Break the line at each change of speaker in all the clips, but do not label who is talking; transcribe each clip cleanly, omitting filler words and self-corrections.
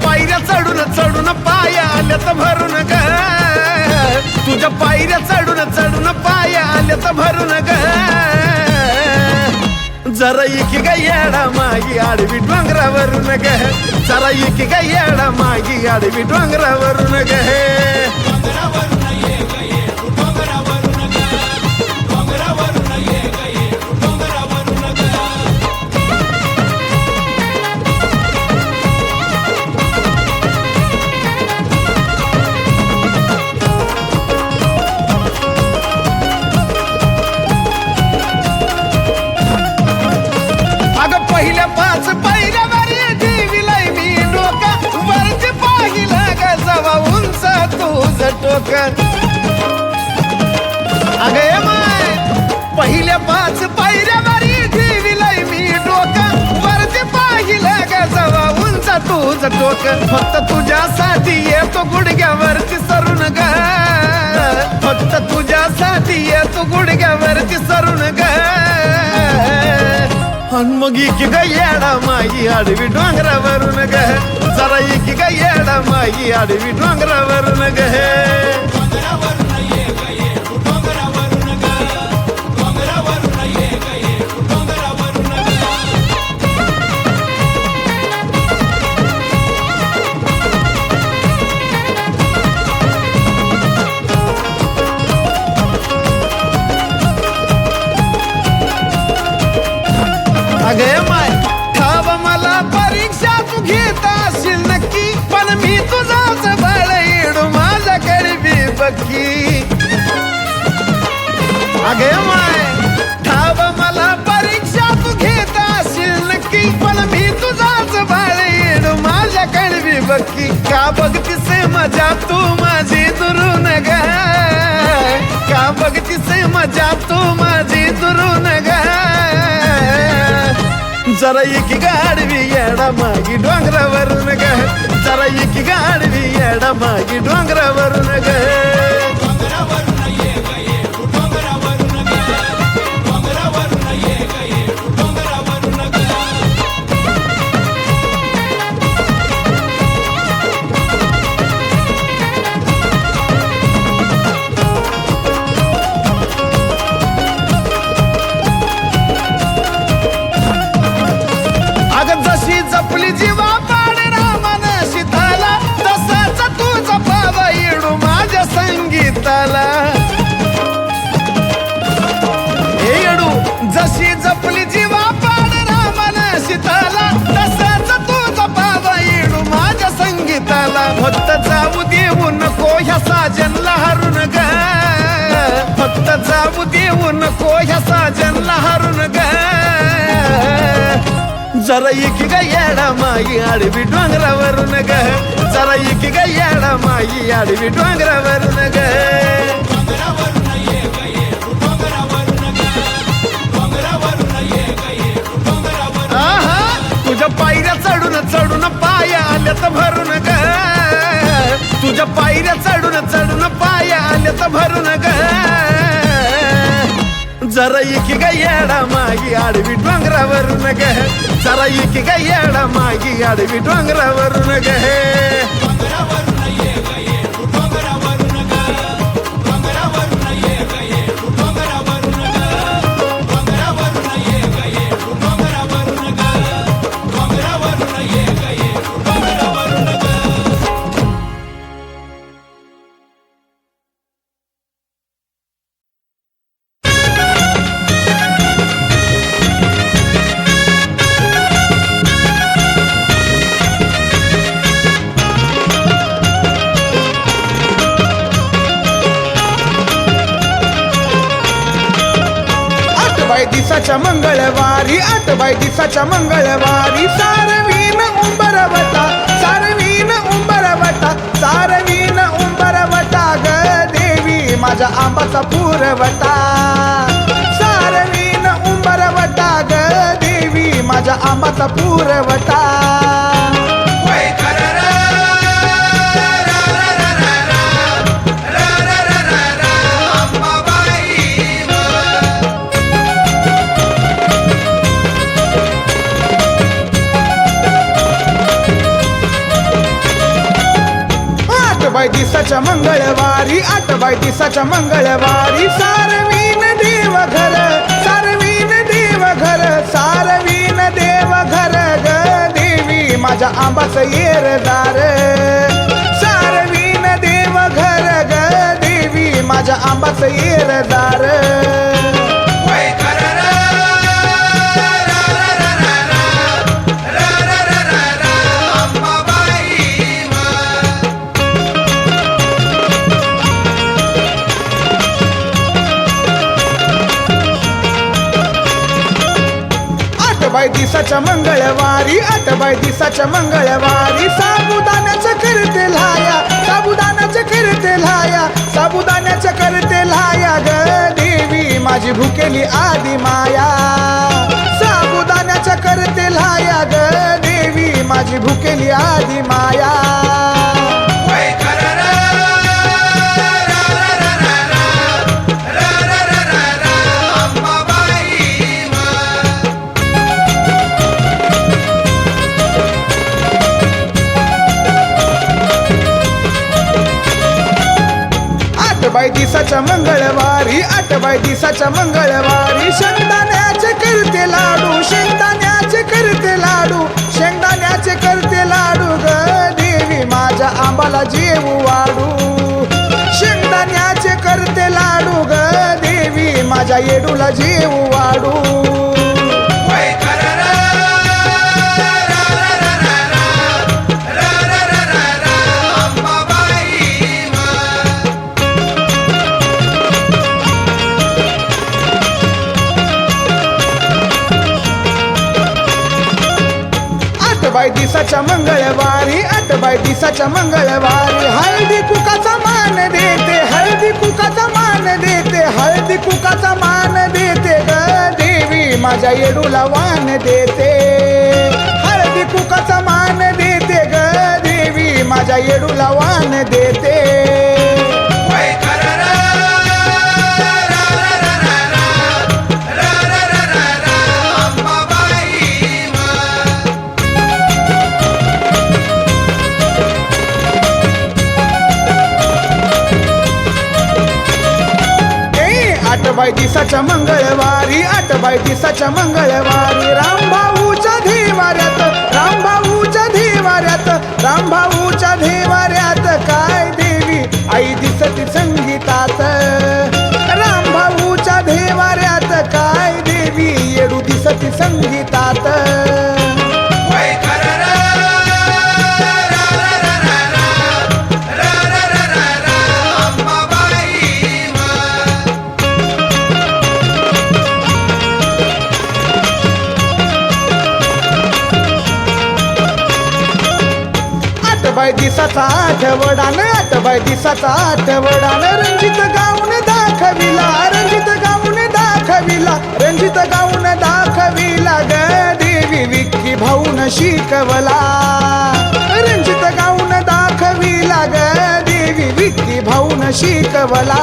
पायऱ्या चढून चढून पाया आल्यात भरून ग, तुझ्या पायऱ्या चढून चढून पाया आल्यात भरून ग. जरा इकी ग येडा मागी आडवी डोंगरावरून ग, जरा इकी ग येडा मागी आडवी डोंगरावरून ग. पहिल्या 5 पायऱ्यावर देवीलाय मी डोका, वरती पाहिला ग जवा उंच तुझं टोक. अगे माय पहिल्या 5 पायऱ्यावर देवीलाय मी डोका, वरती पाहिला ग जवा उंच तुझं टोक. फक्त तुझ्यासाठी येतो गुडघ्यावरती सरून ग, फक्त तुझ्यासाठी येतो गुडघ्यावरती सरून ग. मग इकी ग येडा माई आडवी डोंगरावरून ग, जरा इकी ग येडा माई आडवी डोंगरावरून ग. अगे माय ठाव मला परीक्षा तू घेत असशील नक्की, पण मी तुझाच बाळ येडू माझ्याकडे बी बक्की. अगे माय ठाव मला परीक्षा तू घेत असशील नक्की, पण मी तुझाच बाळ येडू माझ्याकडे बी बक्की. का बघतीस मजा तू माझी दुरून ग, का बघतीस मजा तू माझी दुरून ग. जरा इकी गाडवी येडा मागी डोंगरावरून ग, जरा इकी गाडवी येडा मागी डोंगरावरून ग. जशी जपली जीवा पाड रामान सीताला, तसाच तू जपावा येडू माझ्या संगीताला. हे येडू जशी जपली जीवा पाड रामान सीताला, तसाच तू जपावा येडू माझ्या संगीताला. फक्त जाऊ देऊ नको ह्या साजनला हरून ग, फक्त जाऊ देऊ नको ह्या साजनला हरून ग. जरा इकी ग येडा माई आडवी डोंगरावरून ग, जरा इकी ग येडा माई आडवी डोंगरावरून ग. तुझ्या पायऱ्या चढून चढून पाया आल्यात भरून ग, तुझ्या पायऱ्या चढून चढून पाया आल्यात भरून ग. जरा इकी ग येडा मागी आडवी डोंगरावरून ग, जरा इकी ग येडा मागी आडवी डोंगरावरून ग. दिसाच्या मंगळवारी 8 दिसाच्या मंगळवारी, सारवीन उंबरवटा, सारवीन उंबरवटा, सारवीन उंबरवटा ग देवी माझ्या आंबाचा पुरवटा. सारवीन उंबरवटा ग देवी माझ्या आंबाचा पुरवटा.
दिसाच्या मंगळवारी 8 दिसाच्या मंगळवारी सारवीन देव घर सारवीन देव घर सारवीन देव घर ग देवी माझ्या आंबाचं येरदार सारवीन देव घर ग देवी माझ्या आंबाचं येरदार दिसाच्या मंगळवारी 8 दिसाच्या मंगळवारी साबुदाण्याचं करते लाया साबुदाण्याचं करते लाया साबुदाण्याचं करते लाया ग देवी माझी भुकेली आदी माया साबुदाण्याचं करते लाया ग देवी माझी भुकेली आदी माया दिसाच्या मंगळवारी 8 दिसाच्या मंगळवारी शेंगदाण्याचे करते लाडू शेंगदाण्याचे करते लाडू शेंगदाण्याचे करते लाडू ग देवी माझ्या आंबाला जेव वाडू शेंगदाण्याचे करते लाडू ग देवी माझ्या येडूला जेव वाडू दिसाच्या मंगळवारी 8 दिसाच्या मंगळवारी हळदी कुकाचा मान देते हळदी कुकाचा मान देते हळदी कुकाचा मान देते ग देवी माझ्या येडूला वान देते हळदी कुकाचा मान देते ग देवी माझ्या येडूला वान देते दिसाच्या मंगळवारी 8 दिसाच्या मंगळवारी रामभाऊच्या देवाऱ्यात रामभाऊच्या देवाऱ्यात रामभाऊच्या देवाऱ्यात काय देवी आई दिसती संगीतात रामभाऊच्या देवाऱ्यात काय देवी येडू दिसती संगीतात दिसाचा आठवडान 8 दिसाचा आठवडान रंजित गाऊन दाखविला रंजित गाऊन दाखविला रंजित गाऊन दाखविला ग देवी विक्की भाऊन शिकवला रंजित गाऊन दाखविला ग देवी विक्की भाऊन शिकवला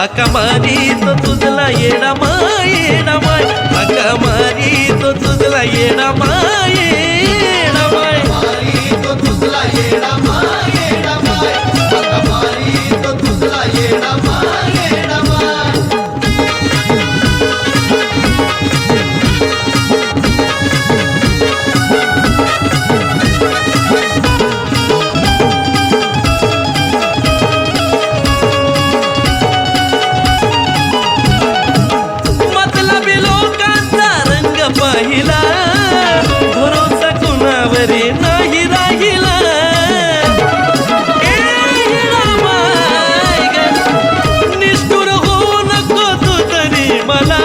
हाका मारी तो तुझला येडा माय हाका मारी तो तुझला येडा माय पाहिला भरोसा कुणावरी नाही राहिला निष्ठुर होऊ नको तू तरी मला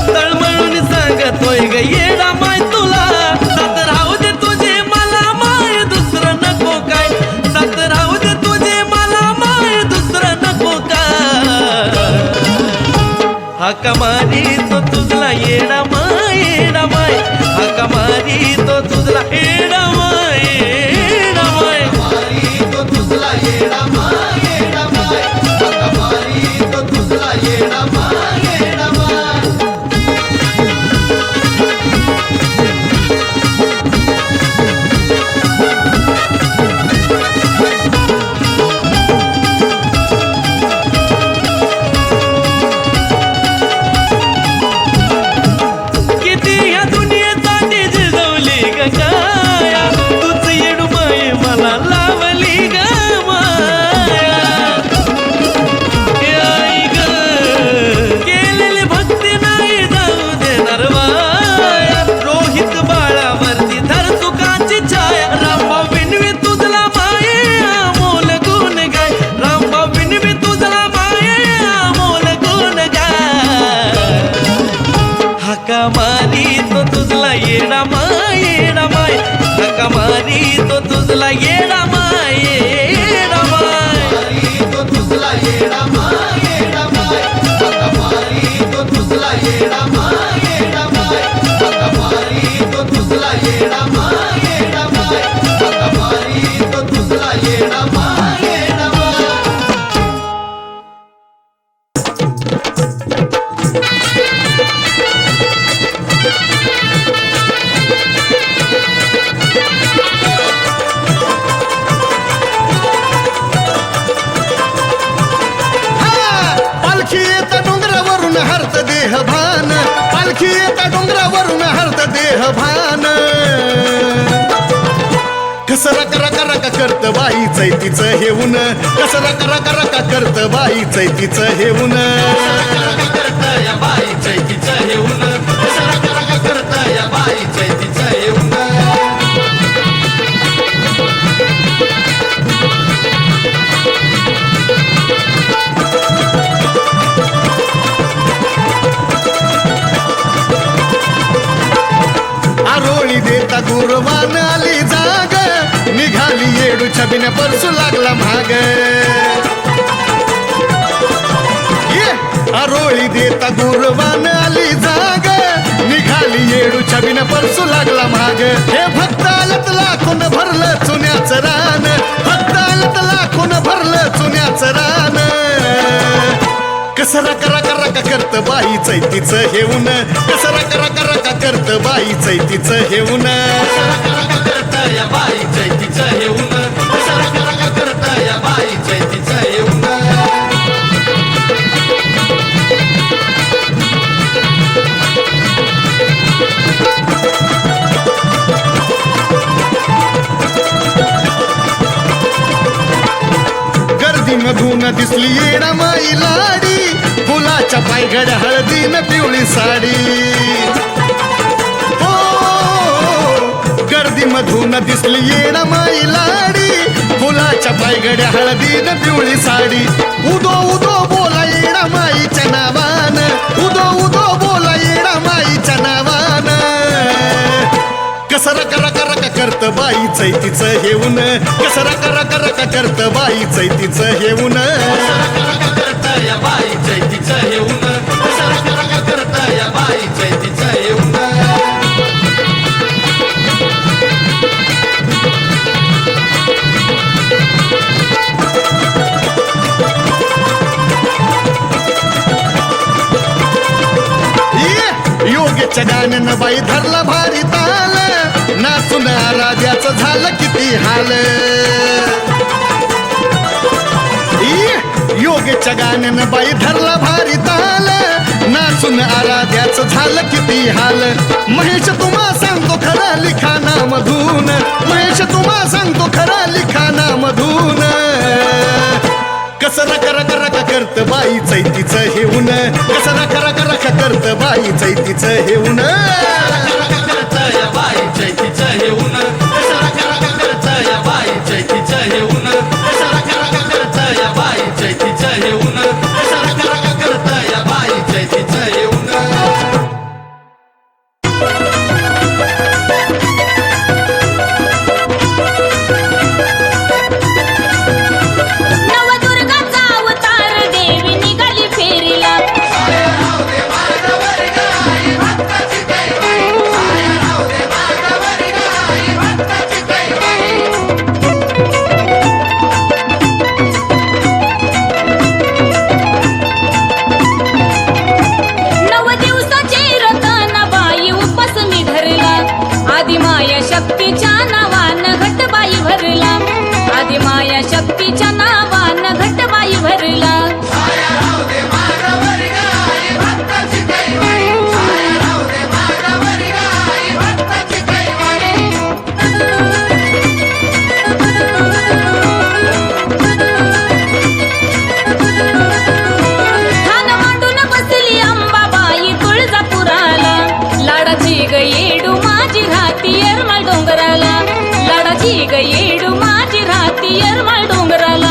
तळमळून सांगतोय ग येडा माय तुला साथ राहू दे तुझे मला माय दुसरं नको काय साथ राहू दे तुझे मला माय दुसरं नको काय हाका मारी तो तुझला येडा माय हाका मारी तो तुझला येडा माय तो तुझला येडा माय हाका मारी तो तुझला येडा माय हाका मारी तो तुझला येडा माय हाका मारी तो तुझला येडा माय तो तुझला येडा माय हाका मारी तो तुझला येडा माय हाका मारी तो तुझला येडा माय हाका मारी तो तुझला येडा माय
पालखी येता डोंगरावरून हरत देह भान कसं रका करत बाई चैतीचं हेऊन कसं रका करत बाई चैतीचं हेऊन करत या बाई चैतीचं हेऊन कसं रका करत या बाई चैतीचं हेऊन देता गुरवान आली जाग निघाली येडू छबिन परसू लागला भाग आरोळी देता गुरवान आली जाग निघाली येडू छबिन परसू लागला भाग हे भक्त आलत लाखून भरलं चुन्याचं रान भक्त आलत लाखून भरलं चुन्याचं रान कसं रका करत बाई चैतीचं हेऊन कसं रका करत बाई चैतीचं हेऊन करत या बाई चैतीचं हेऊन कसं रका करत या बाई चैतीचं हेऊन गर्दीमधून दिसली येडा माई लाडी फुलाच्या पायघड्या हळदीन पिवळी साडी गर्दीमधून दिसली येडा माई लाडी फुलाच्या पायघड्या हळदीन पिवळी साडी उदो बोला येडा माईच्या नावान उदो बोला येडा माईच्या नावान कसं रका करत बाई चैतीचं हेऊन कसं रका करत बाई चैतीचं हेऊन करत या बाई चैतीचं हेऊन कसं रका करत या बाई चैतीचं हेऊन योगेच्या गाण्यानं बाई धरला भारी ताल नाचून राजाचं झालं किती हाल योगेच्या गाण्यानं बाई धरला भारी ताल नाचून आराध्याचं झालं किती हाल महेश तुम्हा सांगतो खरा लिखाणामधून महेश तुम्हा सांगतो खरा लिखाणामधून कसं रक रक करत बाई चैतीचं हेऊन कसं रक रक करत बाई चैतीचं हेऊन
करत या बाई चैतीचं हेऊन कसं रक करत या बाई चैतीचं हेऊन कसं रक करत या बाई चैतीचं हेऊन कसं रक करत या बाई चैतीचं हेऊन
नवदुर्गाचा अवतार देवी निघाली फेरीला नव दिवसाचे रतनाबाई उपास निधरला आदिमाया शक्तीच्या नावानं घटबाई भरला आदिमाया शक्तीच्या नावानं घटबाई भरला ठाण मांडून बसली अंबाबाई तुळजापुराला लाडाची ग येडू माझी राहती येरमाळ डोंगराला लाडाची ग येडू माझी राहती येरमाळ डोंगराला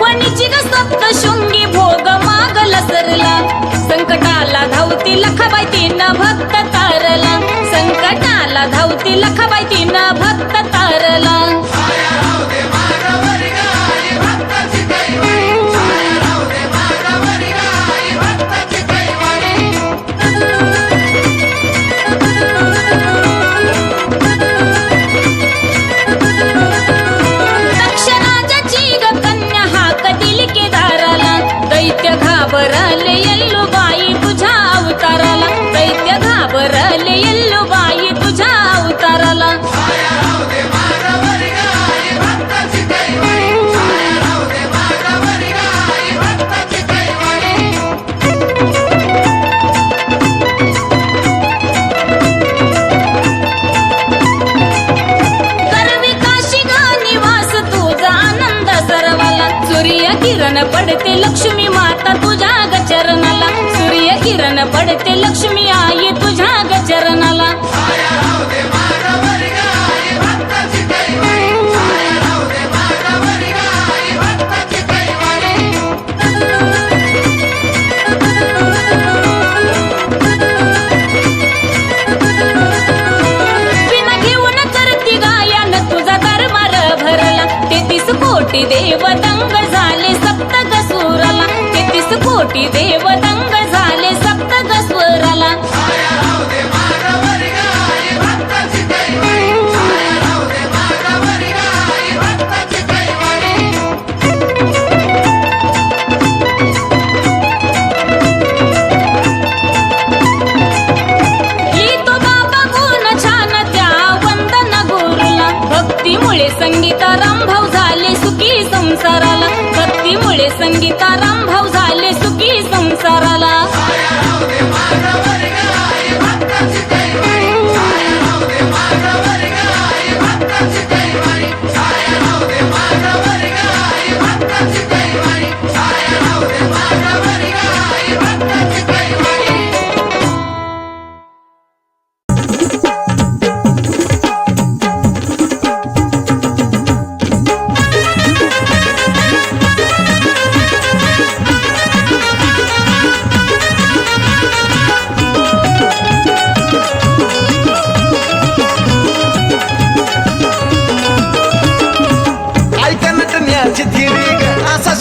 वणीची ग सप्तशृंगी भोग मागला सरला संकटाला धावती लखाबाई तिनं भक्त तारला संकटाला धावती लखाबाई तिनं भक्त तारला दक्षराजाची ग कन्या हाक दिली केदाराला दैत्य घाबरले येल्लूबाई तुझ्या अवताराला दैत्य घाबरले येल्लूबाई तुझ्या अवताराला करवी काशी ग निवास तुझा आनंद सर्वाला सूर्य किरण पडते लक्ष्मी माता तुझ्या ग चरणाला सूर्य किरण पडते लक्ष्मी आई तुझ्या ग चरणाला पिना घेऊन करती गायन तुझा दरबार भरला 33 कोटी देव दंग झाले सप्तक सुराला 33 कोटी देव दंग झाले सप्तक स्वराला लिहितो बाबा गुण छान त्या वंदन गुरुला भक्तीमुळे संगीताराम भाऊ झाले सुखी संसाराला भक्तीमुळे संगीताराम भाऊ झाले सुखी संसाराला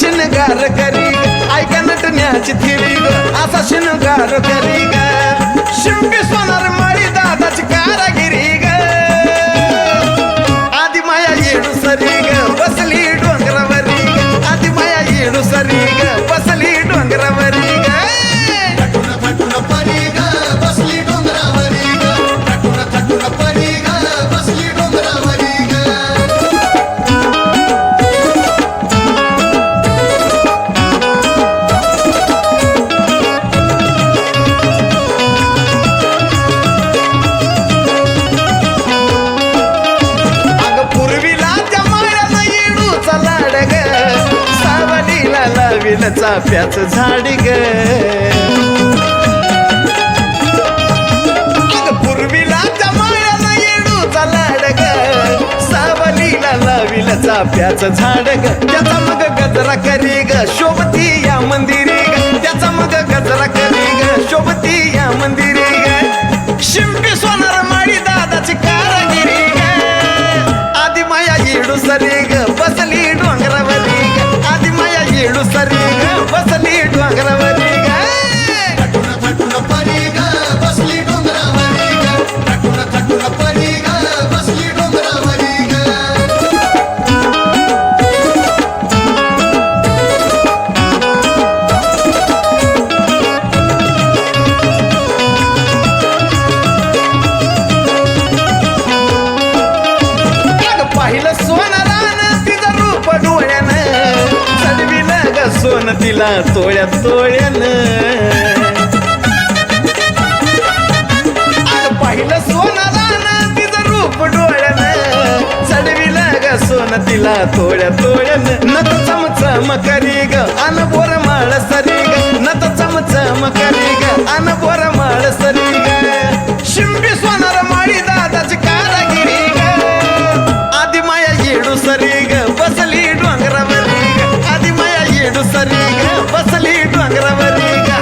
शिंगार करी ग असा शिंगार करी ग येडू सरी ग बसली डोंगरावरी ग
थटून थटून परी ग बसली डोंगरावरी ग थटून थटून परी ग बसली डोंगरावरी ग
अग पूर्वीला त्या माळ्यानं येडूचा लाड ग सावलीला लाविल चाफ्याचं झाड ग अग पूर्वीला त्या माळ्यानं येडूचा लाड ग सावलीला लाविल चाफ्याचं झाड ग त्याचा मग गजरा करी ग शोभती या मंदिरी ग त्याचा मग गजरा करी ग शोभती या मंदिरी ग शिंपी सोनार माळी दादाची कारागिरी ग आदि माया येडू सरी ग बसली डोंगरावरी ग आदि माया येडू सरी ग बसली डोंगरावरी ग
थटून थटून परी ग बसली डोंगरावरी ग थटून थटून परी ग बसली डोंगरावरी ग
अग पाहिलं सोनारानं तिचं रूप डोळ्यानं चढविलं ग सोन तिला तोळ्या तोळ्यानं अग पाहिलं सोनारानं तिचं रूप डोळ्यानं चढविलं ग सोन तिला तोळ्या तोळ्यानं नत चमचम करी ग अन बोर माळ सरी ग नत चमचम करी ग अन बोर माळ सरी ग शिंपी सोनार माळी दादाची कारागिरी ग आदि माया येडू सरी ग बसली डोंगरावरी ग आदि माया येडू सरी ग बसली डोंगरावरी ग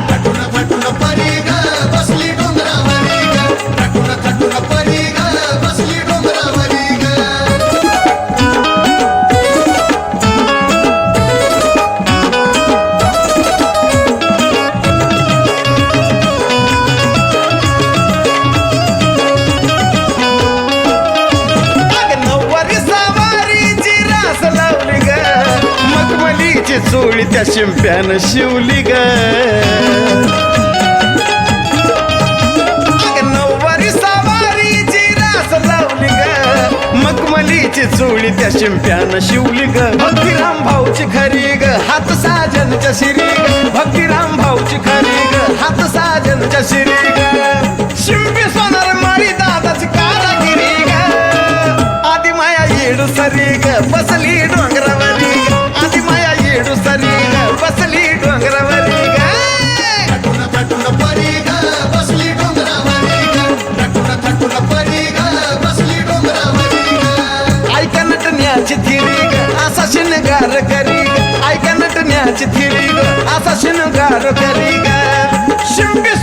थटून थटून परी ग बसली डोंगरावरी ग थटून थटून परी ग बसली डोंगरावरी ग
अग नऊवारी सवारीची रास लावली ग मखमलीची चोळी त्या शिंप्यानं शिवली ग अग नऊवारी सवारीची रास लावली ग मखमलीची चोळी त्या शिंप्यानं शिवली ग भक्तिराम भाऊची खरी ग हात साजनच्या शिरी ग भक्तिराम भाऊची खरी ग हात साजनच्या शिरी ग शिंपी सोनार माळी दादाची कारागिरी ग आदि माया येडू सरी ग बसली डोंगरावरी ग आदि माया येडू सरी ग बसली डोंगरावरी ग
थटून थटून परी ग बसली डोंगरावरी ग थटून थटून परी ग बसली डोंगरावरी ग
ऐका नटण्याची थिरी ग असा शिनगार करी ग ऐका नटण्याची थिरी ग असा शिनगार करी ग शिंपी